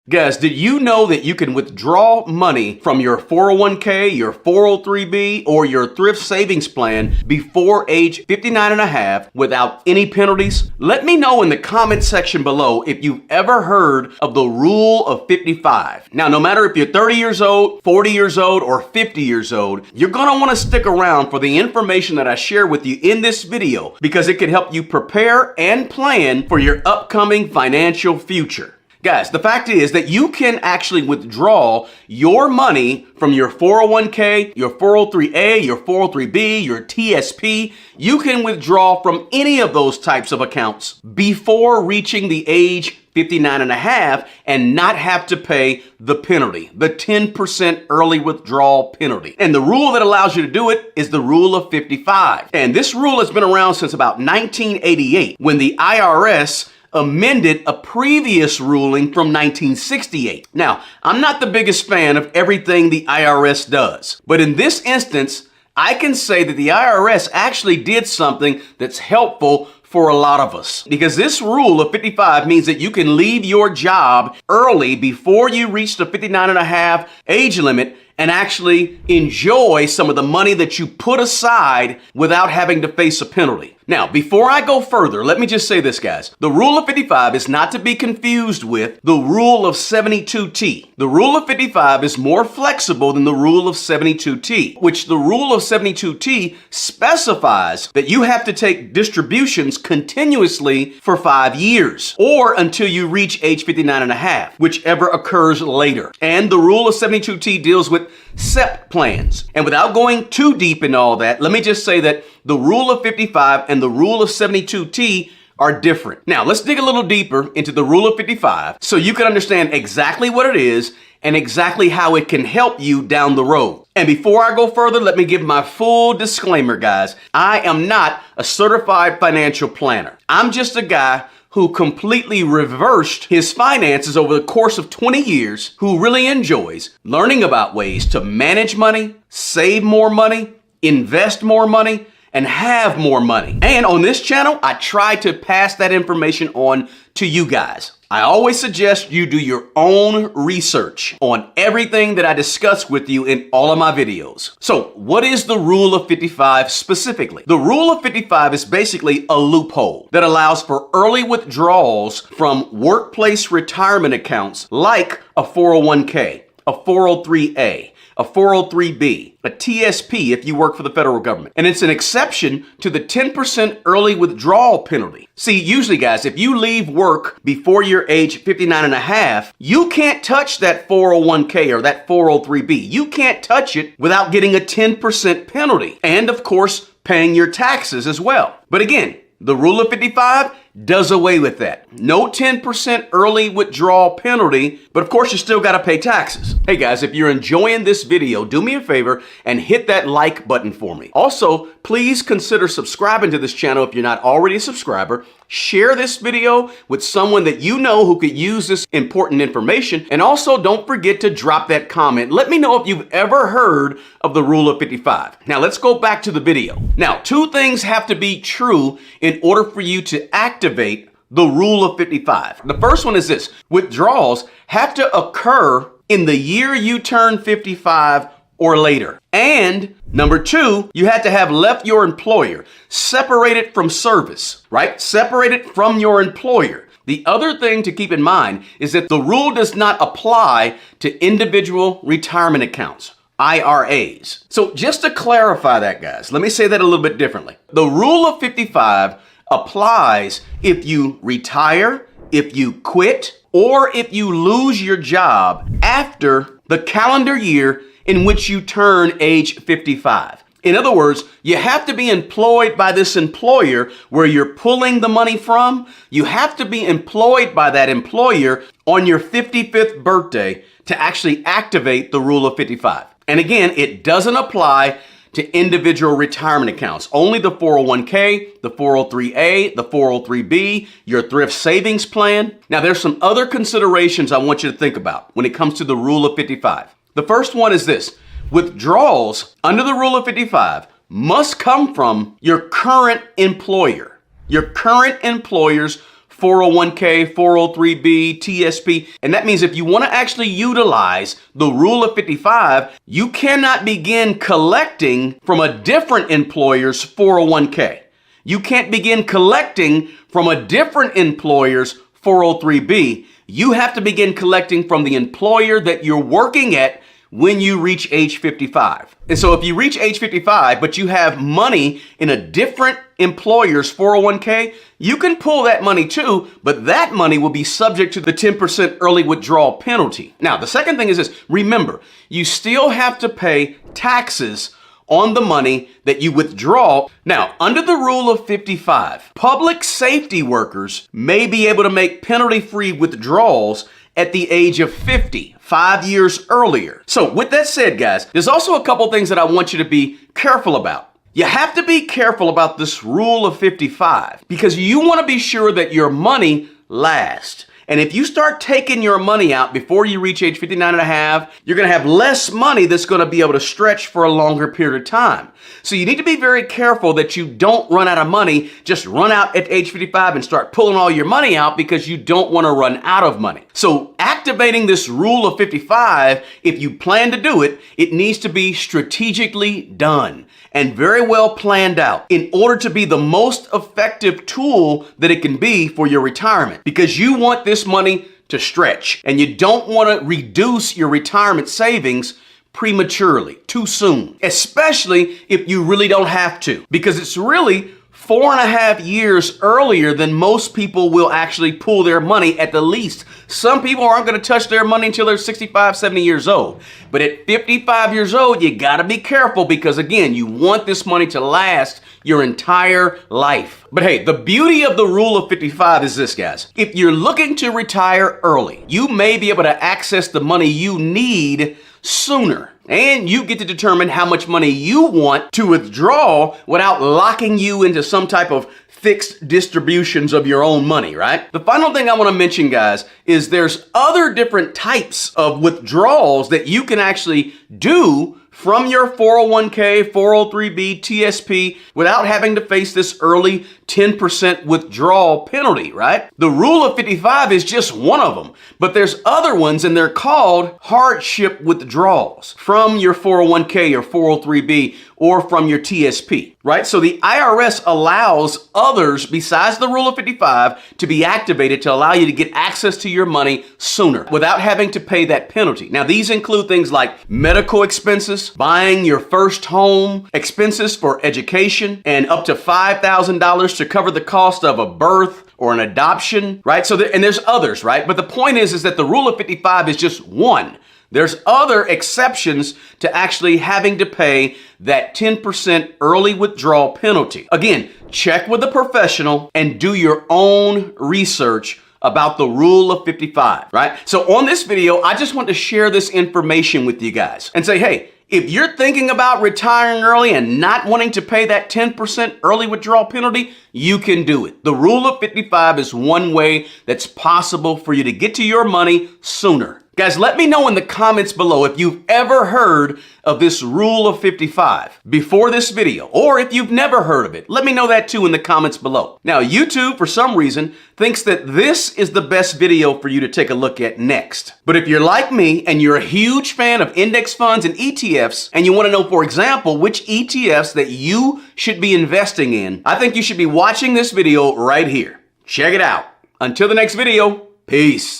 Guys, did you know that you can withdraw money from your 401k, your 403b, or your thrift savings plan before age 59 and a half without any penalties? Let me know in the comment section below if you've ever heard of the rule of 55. Now, no matter if you're 30 years old, 40 years old, or 50 years old, you're going to want to stick around for the information that I share with you in this video because it can help you prepare and plan for your upcoming financial future. Guys, the fact is that you can actually withdraw your money from your 401k, your 403a, your 403b, your TSP. You can withdraw from any of those types of accounts before reaching the age 59 and a half and not have to pay the penalty, the 10% early withdrawal penalty. And the rule that allows you to do it is the rule of 55. And this rule has been around since about 1988 when the IRS amended a previous ruling from 1968. Now, I'm not the biggest fan of everything the IRS does, but in this instance, I can say that the IRS actually did something that's helpful for a lot of us. Because this rule of 55 means that you can leave your job early before you reach the 59 and a half age limit and actually enjoy some of the money that you put aside without having to face a penalty. Now, before I go further, let me just say this, guys. The rule of 55 is not to be confused with the rule of 72T. The rule of 55 is more flexible than the rule of 72T, which the rule of 72T specifies that you have to take distributions continuously for 5 years or until you reach age 59 and a half, whichever occurs later. And the rule of 72T deals with SEP plans. And without going too deep in all that, let me just say that the rule of 55 and the rule of 72T are different. Now, let's dig a little deeper into the rule of 55 so you can understand exactly what it is and exactly how it can help you down the road. And before I go further, let me give my full disclaimer, guys. I am not a certified financial planner. I'm just a guy who completely reversed his finances over the course of 20 years, who really enjoys learning about ways to manage money, save more money, invest more money, and have more money. And on this channel, I try to pass that information on to you guys. I always suggest you do your own research on everything that I discuss with you in all of my videos. So, what is the rule of 55 specifically? The rule of 55 is basically a loophole that allows for early withdrawals from workplace retirement accounts like a 401k, a 403a, a 403b, a TSP if you work for the federal government. And it's an exception to the 10% early withdrawal penalty. See, usually, guys, if you leave work before your age 59 and a half, you can't touch that 401k or that 403b. You can't touch it without getting a 10% penalty. And of course, paying your taxes as well. But again, the rule of 55 does away with that. No 10% early withdrawal penalty, but of course you still got to pay taxes. Hey guys, if you're enjoying this video, do me a favor and hit that like button for me. Also, please consider subscribing to this channel if you're not already a subscriber. Share this video with someone that you know who could use this important information. And also don't forget to drop that comment. Let me know if you've ever heard of the rule of 55. Now let's go back to the video. Now, two things have to be true in order for you to activate the rule of 55. The first one is this: withdrawals have to occur in the year you turn 55 or later. And number two, you had to have left your employer, separated from service, right? Separated from your employer. The other thing to keep in mind is that the rule does not apply to individual retirement accounts, IRAs. So just to clarify that, guys, let me say that a little bit differently. The rule of 55 applies if you retire, if you quit, or if you lose your job after the calendar year in which you turn age 55. In other words, you have to be employed by this employer where you're pulling the money from. You have to be employed by that employer on your 55th birthday to actually activate the rule of 55. And again, it doesn't apply to individual retirement accounts. Only the 401k, the 403a, the 403b, your thrift savings plan. Now, there's some other considerations I want you to think about when it comes to the rule of 55. The first one is this: withdrawals under the rule of 55 must come from your current employer, your current employer's 401k, 403b, TSP. And that means if you want to actually utilize the rule of 55, you cannot begin collecting from a different employer's 401k. You can't begin collecting from a different employer's 403b. You have to begin collecting from the employer that you're working at when you reach age 55. And so if you reach age 55, but you have money in a different employer's 401k, you can pull that money too, but that money will be subject to the 10% early withdrawal penalty. Now, the second thing is this. Remember, you still have to pay taxes on the money that you withdraw. Now, under the rule of 55, public safety workers may be able to make penalty-free withdrawals at the age of 50, 5 years earlier. So with that said, guys, there's also a couple things that I want you to be careful about. You have to be careful about this rule of 55 because you want to be sure that your money lasts. And if you start taking your money out before you reach age 59 and a half, you're going to have less money that's going to be able to stretch for a longer period of time. So you need to be very careful that you don't run out of money, just run out at age 55 and start pulling all your money out because you don't want to run out of money. So activating this rule of 55, if you plan to do it, it needs to be strategically done and very well planned out in order to be the most effective tool that it can be for your retirement, because you want this money to stretch and you don't want to reduce your retirement savings prematurely, too soon, especially if you really don't have to, because it's really 4.5 years earlier than most people will actually pull their money at the least. Some people aren't going to touch their money until they're 65, 70 years old. But at 55 years old, you got to be careful because, again, you want this money to last your entire life. But hey, the beauty of the rule of 55 is this, guys. If you're looking to retire early, you may be able to access the money you need sooner. And you get to determine how much money you want to withdraw without locking you into some type of fixed distributions of your own money, right? The final thing I want to mention, guys, is there's other different types of withdrawals that you can actually do from your 401k, 403b, TSP without having to face this early 10% withdrawal penalty, right? The rule of 55 is just one of them, but there's other ones and they're called hardship withdrawals from your 401k or 403b or from your TSP, right? So the IRS allows others besides the rule of 55 to be activated to allow you to get access to your money sooner without having to pay that penalty. Now, these include things like medical expenses, buying your first home, expenses for education, and up to $5,000 to cover the cost of a birth or an adoption, right? So, and there's others, right? But the point is that the rule of 55 is just one. There's other exceptions to actually having to pay that 10% early withdrawal penalty. Again, check with a professional and do your own research about the rule of 55, right? So on this video, I just want to share this information with you guys and say, hey, if you're thinking about retiring early and not wanting to pay that 10% early withdrawal penalty, you can do it. The rule of 55 is one way that's possible for you to get to your money sooner. Guys, let me know in the comments below if you've ever heard of this rule of 55 before this video, or if you've never heard of it. Let me know that too in the comments below. Now, YouTube, for some reason, thinks that this is the best video for you to take a look at next. But if you're like me and you're a huge fan of index funds and ETFs, and you want to know, for example, which ETFs that you should be investing in, I think you should be watching this video right here. Check it out. Until the next video, peace.